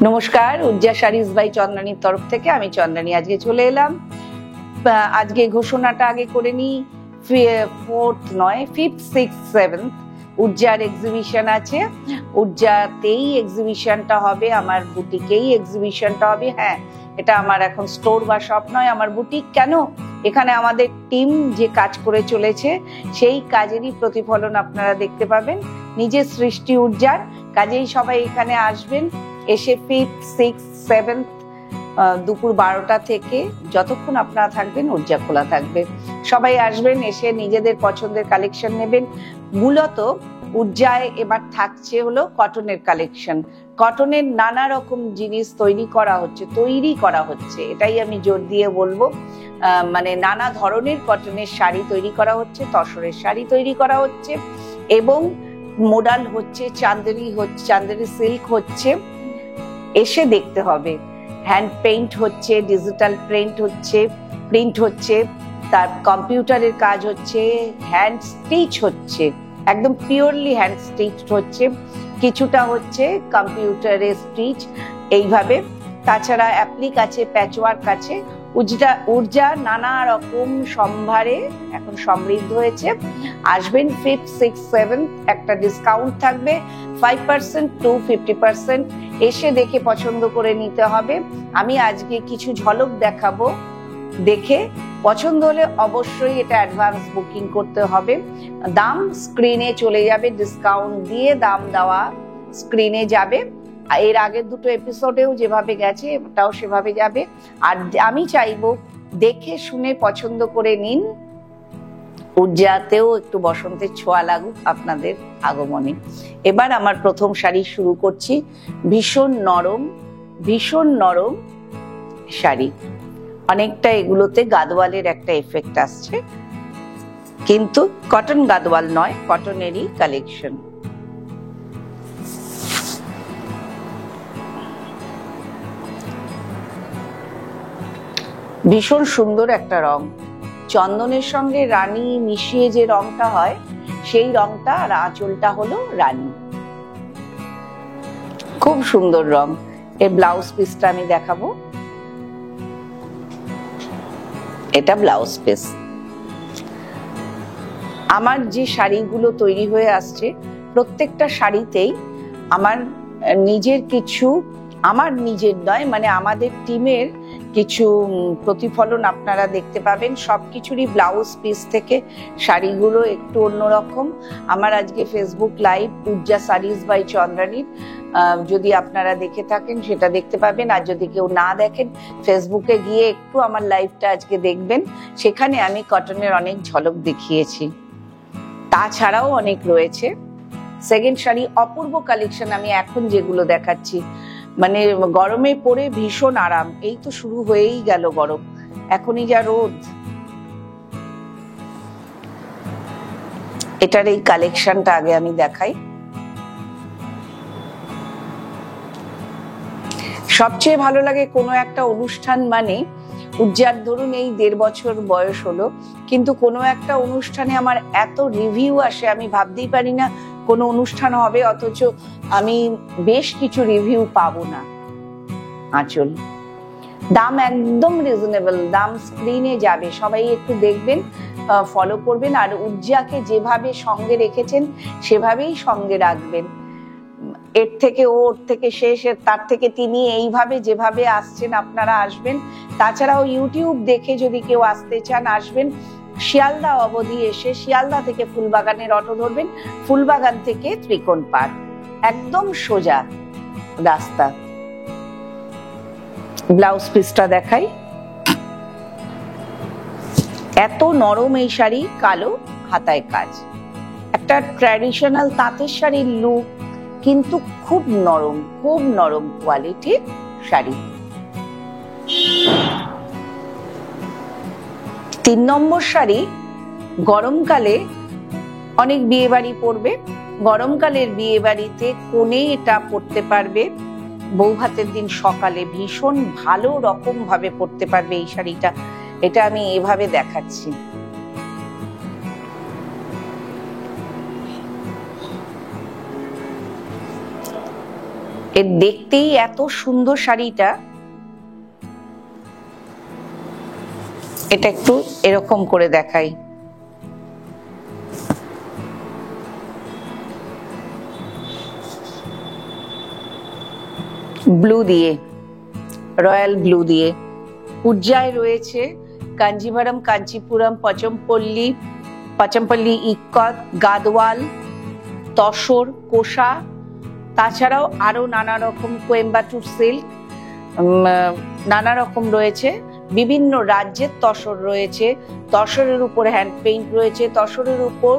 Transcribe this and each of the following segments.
নমস্কার, উজ্জা শাড়িজ বাই চন্দ্রানীর তরফ থেকে আমি চন্দ্রানী আজকে চলে এলাম। আজকে ঘোষণাটা আগে করে নিই, 4th নয় 5th 6th 7th উজ্জার এক্সিবিশন আছে। উজ্জাতেই এক্সিবিশনটা হবে, আমার বুটিকেই এক্সিবিশনটা হবে। হ্যাঁ, এটা আমার এখন স্টোর বা শপ নয়, আমার বুটিক। কেন? এখানে আমাদের টিম যে কাজ করে চলেছে সেই কাজেরই প্রতিফলন আপনারা দেখতে পাবেন নিজের সৃষ্টি উজ্জার। কাজেই সবাই এখানে আসবেন, এসে 5th 6th 7th দুপুর 12টা থেকে যতক্ষণ আপনারা থাকবেন উজ্জা খোলা থাকবে। সবাই আসবেন, এসে নিজেদের পছন্দের কালেকশন নেবেন। মূলত উজ্জায় এবার থাকছে হলো কটনের কালেকশন। কটনের নানা রকম জিনিস তৈরি করা হচ্ছে, এটাই আমি জোর দিয়ে বলবো। মানে নানা ধরনের কটনের শাড়ি তৈরি করা হচ্ছে, তসরের শাড়ি তৈরি করা হচ্ছে, এবং মোডাল হচ্ছে, চান্দেরি সিল্ক হচ্ছে। এসে দেখতে হবে। হ্যান্ড পেইন্ট হচ্ছে, ডিজিটাল প্রিন্ট হচ্ছে, তার কম্পিউটারের কাজ হচ্ছে, হ্যান্ড স্টিচ হচ্ছে, একদম পিওরলি হ্যান্ড স্টিচ হচ্ছে, কিছুটা হচ্ছে কম্পিউটারে স্টিচ, এইভাবে। তাছাড়া অ্যাপ্লিক আছে, প্যাচওয়ার্ক আছে। উজ্জা নানা রকম সম্ভারে এখন সমৃদ্ধ হয়েছে। আসবেন 5th 6th 7th, একটা ডিসকাউন্ট থাকবে 5% to 50%। এসে দেখে পছন্দ করে নিতে হবে। আমি আজকে কিছু ঝলক দেখাবো, দেখে পছন্দ হলে অবশ্যই এটা অ্যাডভান্স বুকিং করতে হবে। দাম স্ক্রিনে চলে যাবে, ডিসকাউন্ট দিয়ে দাম দেওয়া স্ক্রিনে যাবে। এর আগের দুটো এপিসোডেও যেভাবে গেছে এটাও সেভাবে যাবে। আর আমি চাইবো দেখে শুনে পছন্দ করে নিন। উজ্জাতেও একটু বসন্তের ছোঁয়া লাগুক আপনাদের আগমনে। এবার আমার প্রথম শাড়ি শুরু করছি। ভীষণ নরম শাড়ি। অনেকটা এগুলোতে গাদওয়ালের একটা এফেক্ট আসছে, কিন্তু কটন গাদওয়াল নয়, কটনেরই কালেকশন। ভীষণ সুন্দর একটা রং। চন্দনের সঙ্গে রানী মিশিয়ে যে রংটা হয় সেই রংটা, আর আঁচলটা হলো রানী। খুব সুন্দর রং। এর ব্লাউজ পিসটা আমি দেখাবো। এটা ব্লাউজ পিস। আমার যে শাড়িগুলো তৈরি হয়ে আসছে প্রত্যেকটা শাড়িতেই আমার নিজের নয়, মানে আমাদের টিমের কিছু প্রতিফলন আপনারা দেখতে পাবেন। সবকিছুরই ব্লাউজ পিস থেকে শাড়িগুলো একটু অন্যরকম। আমার আজকে ফেসবুক লাইভ উজ্জা শাড়িজ বাই চন্দ্রানীর, যদি আপনারা দেখে থাকেন সেটা দেখতে পাবেন। আর যদি কেউ না দেখেন, ফেসবুকে গিয়ে একটু আমার লাইভটা আজকে দেখবেন। সেখানে আমি কটনের অনেক ঝলক দেখিয়েছি, তাছাড়াও অনেক রয়েছে। সেকেন্ড শাড়ি অপূর্ব কালেকশন আমি এখন যেগুলো দেখাচ্ছি, মানে গরমে পরে ভীষণ আরাম। এই তো শুরু হয়েই গেল গরম, এখনই যা রোদ। এটার এই কালেকশনটা আগে আমি দেখাই। সবচেয়ে ভালো লাগে কোনো একটা অনুষ্ঠান, মানে উজ্জার ধরুন এই 1.5 বছর বয়স হলো, কিন্তু কোনো একটা অনুষ্ঠানে আমার এত রিভিউ আসে, আমি ভাবতেই পারি না কোনো অনুষ্ঠান হবে অথচ আমি বেশ কিছু রিভিউ পাবো না। আঁচল, দাম একদম রিজনেবল, দাম স্ক্রিনে যাবে, সবাই একটু দেখবেন, ফলো করবেন। আর উজ্জাকে যেভাবে সঙ্গে রেখেছেন সেভাবেই সঙ্গে রাখবেন। এর থেকে ওর থেকে শেষ, তার থেকে তিনি, এইভাবে যেভাবে আসছেন আপনারা আসবেন। তাছাড়াও ইউটিউব দেখে যদি কেউ আসতে চান আসবেন। শিয়ালদা অবধি এসে শিয়ালদা থেকে ফুলবাগানের অটো ধরবেন, ফুলবাগান থেকে ত্রিকোণ পার্ক, একদম সোজা রাস্তা। ব্লাউজ পিসটা দেখাই। এত নরম এই শাড়ি, কালো হাতায় কাজ, একটা ট্র্যাডিশনাল তাঁতের শাড়ির লুক, কিন্তু খুব নরম কোয়ালিটির শাড়ি। 3 নম্বর শাড়ি। গরমকালে অনেক বিয়ে বাড়ি পড়বে, গরমকালের বিয়ে বাড়িতে কোণে এটা পরতে পারবে, বউ ভাতের দিন সকালে ভীষণ ভালো রকম ভাবে পরতে পারবে এই শাড়িটা। এটা আমি এভাবে দেখাচ্ছি। এর দেখতেই এত সুন্দর শাড়িটা। এটা একটু এরকম করে দেখাই। ব্লু দিয়ে, রয়্যাল ব্লু দিয়ে। উজ্জায় রয়েছে কাঞ্জিভারম, কাঞ্চিপুরম, পচমপল্লী, ইক্কত, গাদওয়াল, তসর, কোষা, তাছাড়াও আরো নানা রকম কোয়েম্বাটুর সিল্ক, নানা রকম রয়েছে। বিভিন্ন রাজ্যের তসর রয়েছে, তসরের উপর হ্যান্ড পেইন্ট রয়েছে, তসরের উপর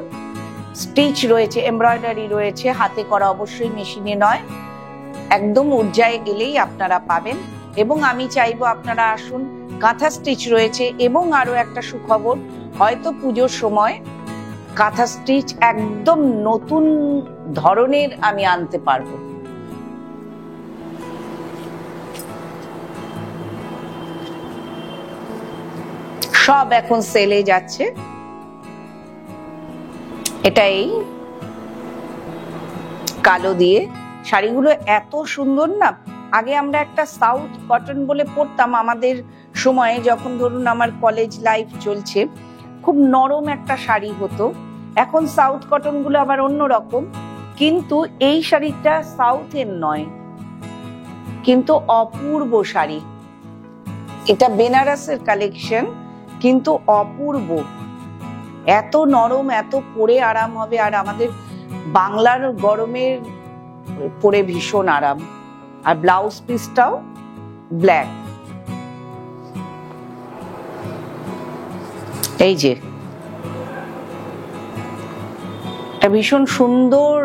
স্টিচ রয়েছে, এমব্রয়ডারি রয়েছে, হাতে করা, অবশ্যই মেশিনে নয়। একদম উজ্জায় গেলেই আপনারা পাবেন। এবং আমি চাইবো আপনারা আসুন, কাঁথা স্টিচ রয়েছে। এবং আরো একটা সুখবর, হয়তো পুজোর সময় কাঁথা স্টিচ একদম নতুন ধরনের আমি আনতে পারবো। সব এখন সেলে যাচ্ছে। এটা এই কালো দিয়ে শাড়িগুলো এত সুন্দর না। আগে আমরা একটা সাউথ কটন বলে পড়তাম আমাদের সময়ে, যখন ধরুন আমার কলেজ লাইফ চলছে, খুব নরম একটা শাড়ি হতো। এখন সাউথ কটন গুলো আবার অন্যরকম, কিন্তু এই শাড়িটা সাউথের নয়, কিন্তু অপূর্ব শাড়ি। এটা বেনারসের কালেকশন, কিন্তু অপূর্ব, এত নরম, এত পরে আরাম হবে। আর আমাদের বাংলার গরমের পরে ভীষণ আরাম। আর ব্লাউজ পিসটাও ব্ল্যাক। এই যে এটা ভীষণ সুন্দর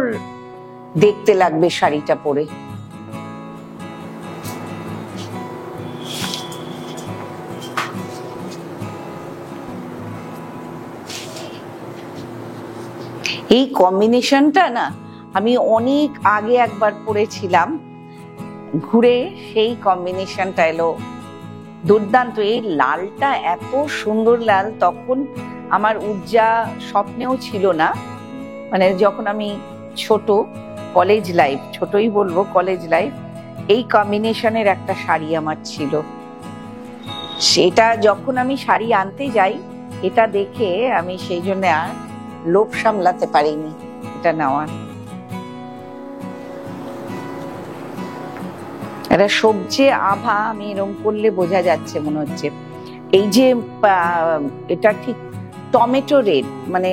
দেখতে লাগবে শাড়িটা পরে। এই কম্বিনেশনটা না আমি অনেক আগে একবার পরেছিলাম, ঘুরে সেই কম্বিনেশনটা এলো দুর্দান্ত। এই লালটা এত সুন্দর লাল, তখন আমার উজ্জা স্বপ্নেও ছিল না। মানে যখন আমি ছোট, কলেজ লাইফ, ছোটই বলবো, কলেজ লাইফ, এই কম্বিনেশনের একটা শাড়ি আমার ছিল। সেটা যখন আমি শাড়ি আনতে যাই, এটা দেখে আমি সেই জন্য আর লোভ সামলাতে পারিনি এটা নেওয়ার। এটা সবজি আভা, আমি এরকম করলে বোঝা যাচ্ছে মনে হচ্ছে। এই যে এটা ঠিক টমেটো রেড, মানে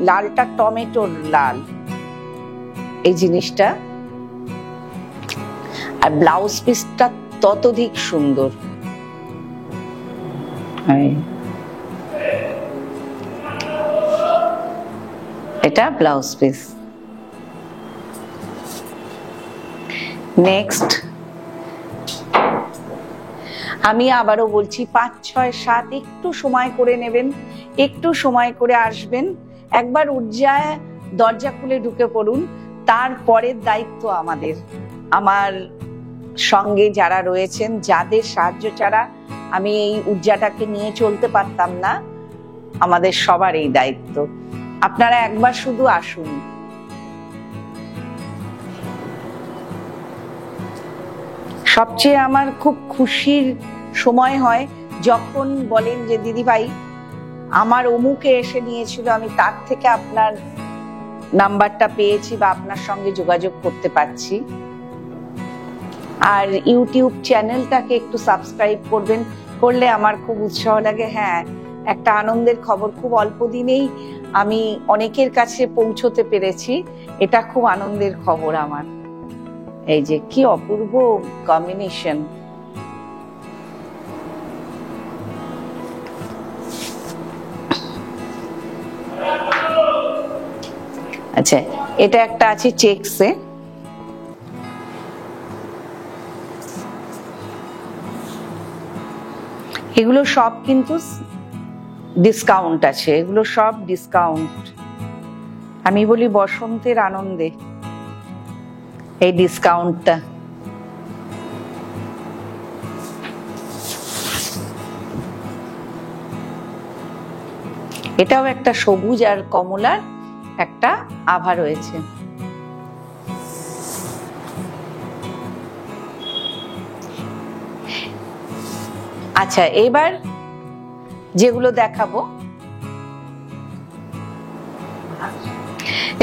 লালটা টমেটোর লাল, এই জিনিসটা। আর ব্লাউজ পিসটা ততোধিক সুন্দর। এটা ব্লাউজ পিস। নেক্সট আমি আবারও বলছি, 5, 6, 7 একটু সময় করে নেবেন, একটু সময় করে আসবেন, একবার উজ্জায় দরজা খুলে ঢুকে পড়ুন। তারপরের দায়িত্ব আমাদের। আমার সঙ্গে যারা রয়েছেন, যাদের সাহায্য ছাড়া আমি এই উজ্জাটাকে নিয়ে চলতে পারতাম না, আমাদের সবার এই দায়িত্ব। আপনারা একবার শুধু আসুন। সবচেয়ে আমার খুব খুশির সময় হয় যখন বলেন যে দিদি ভাই আমার অমুকে এসে নিয়েছিল, আমি তার থেকে আপনার নাম্বারটা পেয়েছি বা আপনার সঙ্গে যোগাযোগ করতে পারছি। আর ইউটিউব চ্যানেলটাকে একটু সাবস্ক্রাইব করবেন, করলে আমার খুব উৎসাহ লাগে। হ্যাঁ, একটা আনন্দের খবর, খুব অল্প দিনেই আমি অনেকের কাছে পৌঁছতে পেরেছি, এটা খুব আনন্দের খবর আমার। এই যে কি অপূর্ব কম্বিনেশন। আচ্ছা, এটা একটা আছে চেকসে। এগুলো সব কিন্তু ডিসকাউন্ট আছে, এগুলো সব ডিসকাউন্ট। আমি বলি বসন্তের আনন্দে এই ডিসকাউন্টটা। এটাও একটা সবুজ আর কমলার একটা আভা রয়েছে। আচ্ছা, এবার যেগুলো দেখাবো,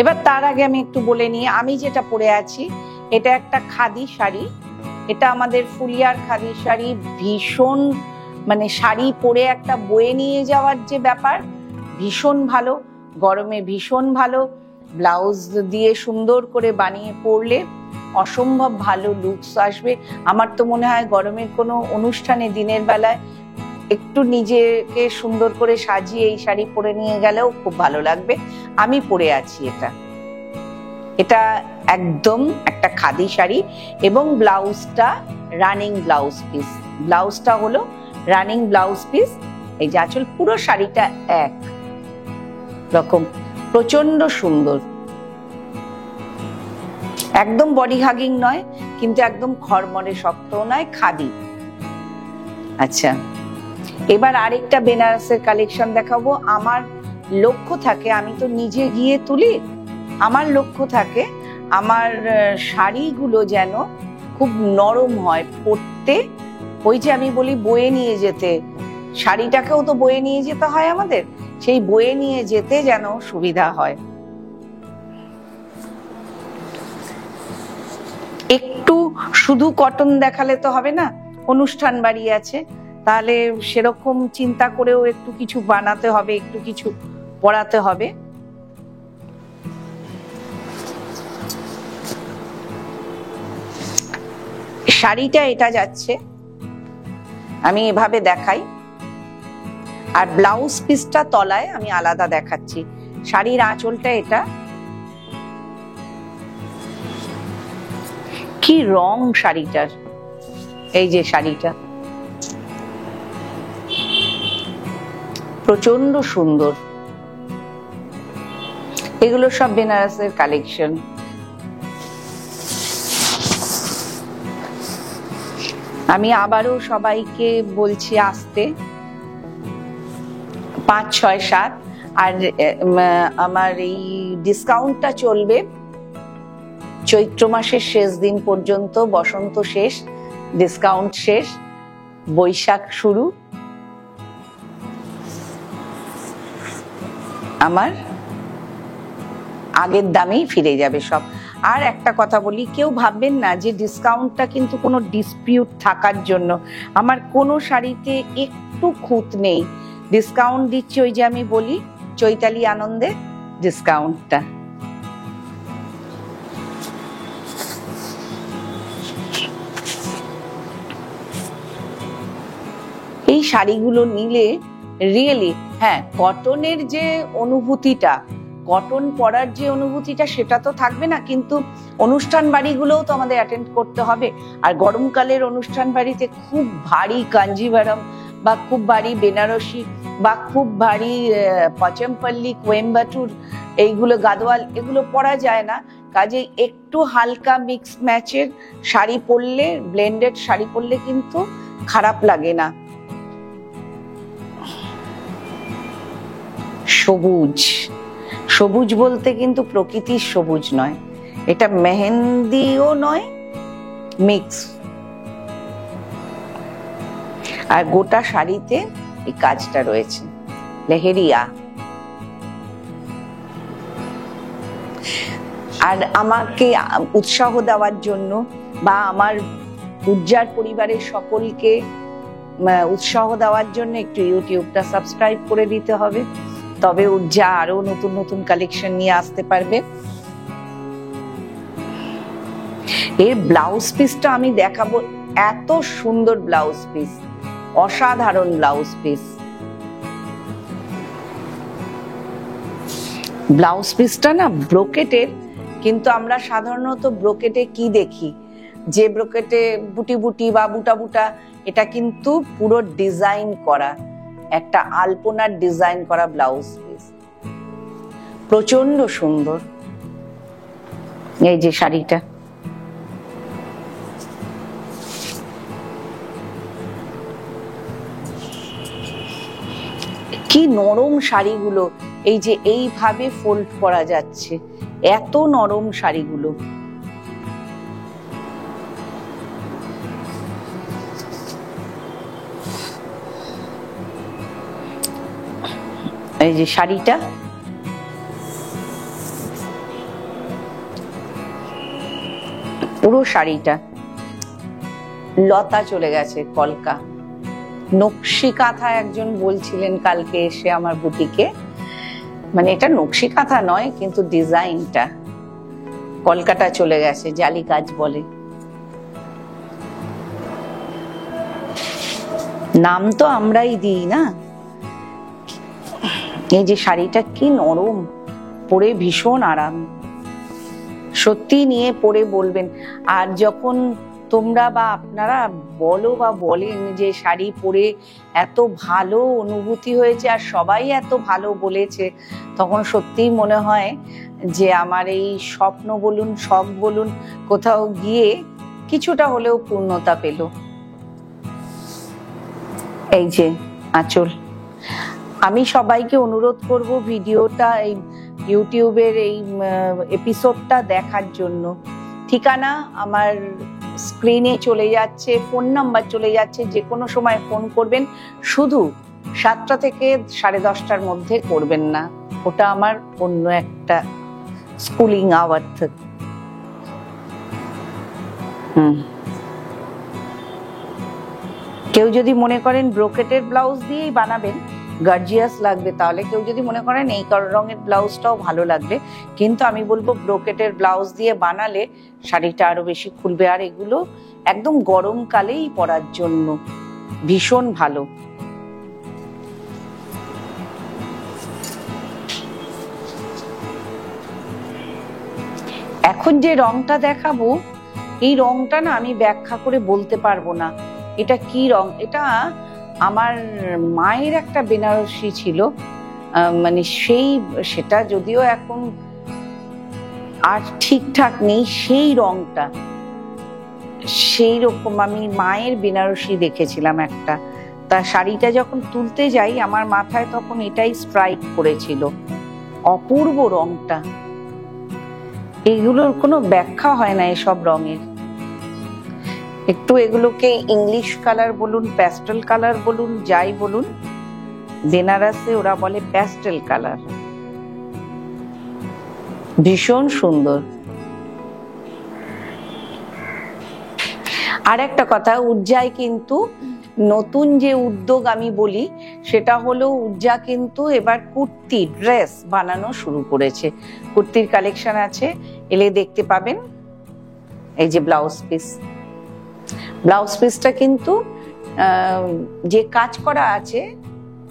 এবার তার আগে আমি একটু বলে নিই, আমি যেটা পরে আছি এটা একটা খাদি শাড়ি। এটা আমাদের ফুলিয়ার খাদি শাড়ি। ভীষণ মানে শাড়ি পরে একটা বয়ে নিয়ে যাওয়ার যে ব্যাপার, ভীষণ ভালো, গরমে ভীষণ ভালো। ব্লাউজ দিয়ে সুন্দর করে বানিয়ে পরলে অসম্ভব ভালো লুকস আসবে। আমার তো মনে হয় গরমের কোনো অনুষ্ঠানে দিনের বেলায় একটু নিজেকে সুন্দর করে সাজিয়ে এই শাড়ি পরে নিয়ে গেলেও খুব ভালো লাগবে। আমি পরে আছি এটা। এটা একদম একটা খাদি শাড়ি এবং ব্লাউজটা রানিং ব্লাউজ পিস। ব্লাউজটা হলো রানিং ব্লাউজ পিস। এই যে আঁচল, পুরো শাড়িটা এক রকম, প্রচন্ড সুন্দর। একদম বডি হাগিং নয়, কিন্তু একদম খড়মড়ে শক্তও নয়, খাদি। আচ্ছা, এবার আরেকটা বেনারসের কালেকশন দেখাবো। আমার লক্ষ্য থাকে, আমি তো নিজে গিয়ে তুলি, আমার লক্ষ্য থাকে আমার শাড়িগুলো যেন খুব নরম হয় পরতে। ওই যে আমি বলি বয়ে নিয়ে যেতে, শাড়িটাকেও তো বয়ে নিয়ে যেতে হয় আমাদের, সেই বয়ে নিয়ে যেতে যেন সুবিধা হয়। একটু শুধু কটন দেখালে তো হবে না, অনুষ্ঠান বাড়ি আছে, তাহলে সেরকম চিন্তা করেও একটু কিছু বানাতে হবে, একটু কিছু পরাতে হবে। শাড়িটা এটা যাচ্ছে, আমি এভাবে দেখাই, আর ব্লাউজ পিসটা তলায় আমি আলাদা দেখাচ্ছি। শাড়ির আঁচলটা এটা। কি রং শাড়িটার! এই যে শাড়িটা প্রচন্ড সুন্দর। এগুলো সব বেনারসের কালেকশন। আমি আবারও সবাইকে বলছি আসতে, 5, 6, 7। আর আমার এই ডিসকাউন্টটা চলবে চৈত্র মাসের শেষ দিন পর্যন্ত। বসন্ত শেষ, ডিসকাউন্ট শেষ, বৈশাখ শুরু। আমার আগের দামেই ফিরে যাবে সব। আর একটা কথা বলি, কেউ ভাববেন না যে ডিসকাউন্টটা কিন্তু কোনো ডিসপিউট থাকার জন্য। আমার কোনো শাড়িতে একটু খুঁত নেই, ডিসকাউন্ট দিচ্ছি। ওই যে আমি বলি চৈতালি আনন্দে ডিসকাউন্টটা। এই শাড়িগুলো নিলে রিয়েলি, হ্যাঁ, কটনের যে অনুভূতিটা, কটন পরার যে অনুভূতিটা, সেটা তো থাকবে না, কিন্তু অনুষ্ঠান বাড়িগুলোও তো আমাদের অ্যাটেন্ড করতে হবে। আর গরমকালের অনুষ্ঠান বাড়িতে খুব ভারী কাঞ্জিভারম বা খুব ভারী বেনারসি বা খুব ভারী পচমপল্লী, কোয়েম্বাটুর, এইগুলো গাদোয়াল, এগুলো পরা যায় না। কাজে একটু হালকা মিক্স ম্যাচের শাড়ি পরলে, ব্লেন্ডেড শাড়ি পরলে কিন্তু খারাপ লাগে না। সবুজ, সবুজ বলতে কিন্তু প্রকৃতির সবুজ নয়, এটা মেহেন্দিও নয়, মিক্স। আর গোটা শাড়িতে এই কাজটা রয়েছে, লেহেরিয়া। আর আমাকে উৎসাহ দেওয়ার জন্য বা আমার উজ্জার পরিবারের সকলকে উৎসাহ দেওয়ার জন্য একটু ইউটিউবটা সাবস্ক্রাইব করে দিতে হবে, তবে উজ্জা আরো নতুন নতুন কালেকশন নিয়ে আসতে পারবে। এর ব্লাউজ পিসটা আমি দেখাবো, এত সুন্দর ব্লাউজ পিস, অসাধারণ ব্লাউজ পিস। ব্লাউজ পিসটা না ব্রোকেটের, কিন্তু আমরা সাধারণত ব্রোকেটে কি দেখি, যে ব্রোকেটে বুটি বুটি বা বুটা বুটা, এটা কিন্তু পুরো ডিজাইন করা, একটা আলপনার ডিজাইন করা ব্লাউজ পিস, প্রচন্ড সুন্দর। এই যে শাড়িটা, কি নরম শাড়িগুলো, এই যে এইভাবে ফোল্ড করা যাচ্ছে, এত নরম শাড়িগুলো। এই যে শাড়িটা, পুরো শাড়িটা লতা চলে গেছে, কলকা নকশি কাঁথা। একজন বলছিলেন কালকে এসে আমার বুটিকে, মানে এটা নকশি কাঁথা নয় কিন্তু ডিজাইনটা কলকাতা চলে গেছে, জালি কাজ বলে। নাম তো আমরাই দিই না। এই যে শাড়িটা কি নরম, পরে ভীষণ আরাম, সত্যি নিয়ে পরে বলবেন। আর যখন তোমরা বা আপনারা বলো বা বলেন যে শাড়ি পরে এত ভালো অনুভূতি হয়েছে আর সবাই এত ভালো বলেছে, তখন সত্যিই মনে হয় যে আমার এই স্বপ্ন বলুন, শখ বলুন, কোথাও গিয়ে কিছুটা হলেও পূর্ণতা পেল। এই যে আঁচল। আমি সবাইকে অনুরোধ করব ভিডিওটা, এই ইউটিউবের এই এপিসোডটা দেখার জন্য। ঠিকানা আমার স্ক্রিনে চলে যাচ্ছে, ফোন নাম্বার চলে যাচ্ছে, যে কোনো সময় ফোন করবেন। শুধু 7টা থেকে 10:30টার মধ্যে করবেন না, ওটা আমার অন্য একটা স্কুলিং আওয়ার থেকে। কেউ যদি মনে করেন ব্রোকেটের ব্লাউজ দিয়েই বানাবেন, গর্জিয়াস লাগবে, তাহলে কেউ যদি মনে করেন এই রঙের ব্লাউজটাও ভালো লাগবে, কিন্তু আমি বলবো ব্রোকেটের ব্লাউজ দিয়ে বানালে শাড়িটা আরো বেশি খুলবে। আর এগুলো একদম গরমকালেই পরার জন্য ভীষণ ভালো। এখন যে রংটা দেখাবো, এই রংটা না আমি ব্যাখ্যা করে বলতে পারবো না এটা কি রং। এটা আমার মায়ের একটা বেনারসি ছিল, মানে সেটা যদিও এখন আর ঠিকঠাক নেই, সেই রংটা সেই রকম আমি মায়ের বেনারসি দেখেছিলাম একটা। তা শাড়িটা যখন তুলতে যাই আমার মাথায় তখন এটাই স্ট্রাইক করেছিল, অপূর্ব রংটা। এগুলোর কোনো ব্যাখ্যা হয় না এসব রঙের। একটু এগুলোকে ইংলিশ কালার বলুন, প্যাস্টেল কালার বলুন, যাই বলুন, বেনারসে ওরা বলে প্যাস্টেল কালার। ভীষণ সুন্দর। আর একটা কথা, উজ্জায় কিন্তু নতুন যে উদ্যোগ আমি বলি সেটা হলো, উজ্জা কিন্তু এবার কুর্তি ড্রেস বানানো শুরু করেছে। কুর্তির কালেকশন আছে, এলে দেখতে পাবেন। এই যে ব্লাউজ পিস, ব্লাউজ পিসটা কিন্তু যে কাজ করা আছে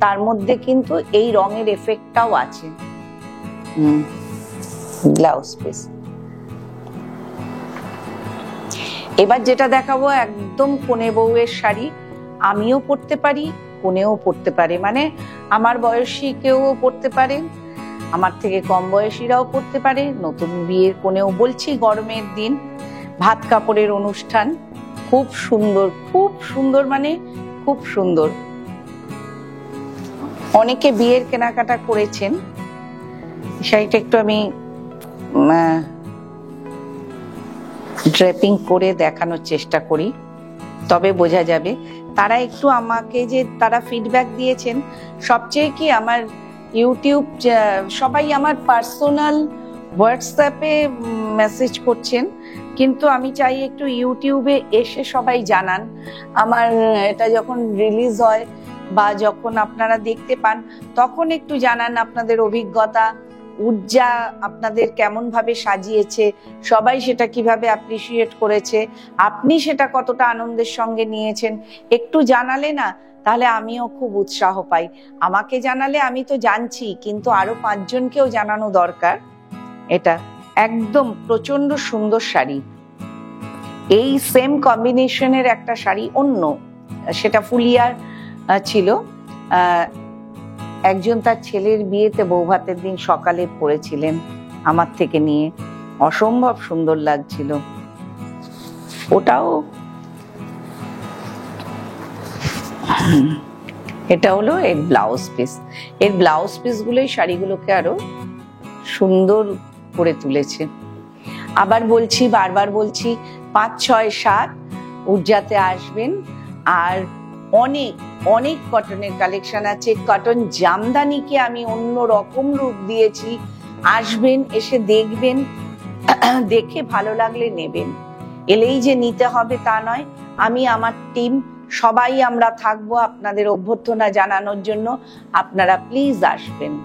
তার মধ্যে কিন্তু এই রঙের এফেক্টটাও আছে। Blouse piece. এবার যেটা দেখাবো একদম কনে বউয়ের শাড়ি। আমিও পরতে পারি, কনেও পরতে পারে, মানে আমার বয়সী কেউ পরতে পারে, আমার থেকে কম বয়সীরাও পরতে পারে, নতুন বিয়ের কনেও। বলছি গরমের দিন, ভাত কাপড়ের অনুষ্ঠান, খুব সুন্দর, খুব সুন্দর, মানে খুব সুন্দর। অনেকে বিয়ের কেনাকাটা করেছেন। শাড়িটা একটু আমি ড্রেপিং করে দেখানোর চেষ্টা করি, তবে বোঝা যাবে। তারা একটু আমাকে যে তারা ফিডব্যাক দিয়েছেন, সবচেয়ে কি আমার ইউটিউব, সবাই আমার পার্সোনাল হোয়াটসঅ্যাপে মেসেজ করছেন, কিন্তু আমি চাই একটু ইউটিউবে এসে সবাই জানান। আমার এটা যখন রিলিজ হয় বা যখন আপনারা দেখতে পান তখন একটু জানান আপনাদের অভিজ্ঞতা, উজ্জা আপনাদের কেমন ভাবে সাজিয়েছে, সবাই সেটা কিভাবে অ্যাপ্রিসিয়েট করেছে, আপনি সেটা কতটা আনন্দের সঙ্গে নিয়েছেন, একটু জানালে না তাহলে আমিও খুব উৎসাহ পাই। আমাকে জানালে আমি তো জানছি, কিন্তু আরো 5 জনকেও জানানো দরকার। এটা একদম প্রচন্ড সুন্দর শাড়ি। এই সেম কম্বিনেশনের একটা শাড়ি অন্য, সেটা ফুলিয়ার ছিল, একজন তার ছেলের বিয়েতে বৌভাতের দিন সকালে পরেছিলেন আমার থেকে নিয়ে, অসম্ভব সুন্দর লাগছিল ওটাও। এটা হলো এর ব্লাউজ পিস। এর ব্লাউজ পিস গুলোই শাড়িগুলোকে আরো সুন্দর করে তুলেছে। আবার বলছি, বারবার বলছি, 5, 6, 7 উজ্জাতে আসবেন। আর অনেক অনেক কটনের কালেকশন আছে। কটন জামদানিকে আমি অন্য রকম রূপ দিয়েছি। আসবেন, এসে দেখবেন, দেখে ভালো লাগলে নেবেন। এলেই যে নিতে হবে তা নয়। আমি, আমার টিম সবাই আমরা থাকবো আপনাদের অভ্যর্থনা জানানোর জন্য। আপনারা প্লিজ আসবেন।